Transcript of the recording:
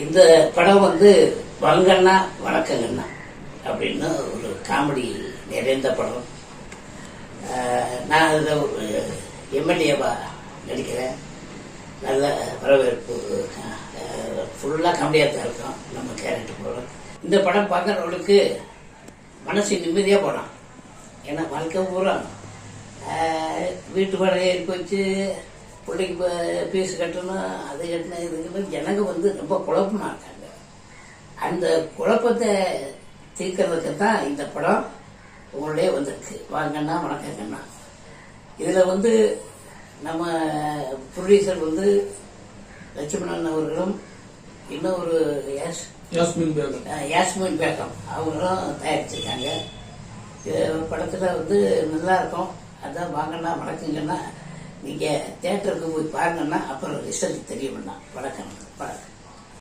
இந்த படம் வந்து வாங்கண்ணா வணக்கங்கண்ணா அப்படின்னு ஒரு காமெடி நிறைந்த படம். நான் அதில் ஒரு எம்எல்ஏவா நடிக்கிறேன். நல்ல வரவேற்பு, ஃபுல்லாக காமெடியாக தான் இருக்கும் நம்ம கேரக்டர் போல. இந்த படம் பார்க்குறவங்களுக்கு மனசு நிம்மதியாக போகலாம். ஏன்னா வாழ்க்கை பூரா வீட்டு வாடகை போச்சு, பிள்ளைக்கு ஃபீஸ் கட்டணும், அது கட்டணும், இது கட்டணும். ஜனங்க வந்து ரொம்ப குழப்பமாக இருக்காங்க. அந்த குழப்பத்தை தீர்க்கறதுக்கு தான் இந்த படம் உங்களுடைய வந்திருக்கு. வாங்கண்ணா வணக்கங்கண்ணா. இதில் வந்து நம்ம ப்ரொடியூசர் வந்து லட்சுமணன் அவர்களும் இன்னொரு யாஸ்மின் பேகம் அவங்களும் தயாரிச்சிருக்காங்க. படத்தில் வந்து நல்லா இருக்கும். அதான் வாங்கண்ணா வணக்கங்கன்னா நீங்கள் தியேட்டருக்கு போய் பாருங்கன்னா அப்புறம் ரிசல்ட் தெரியும்ண்ணா. வணக்கம்.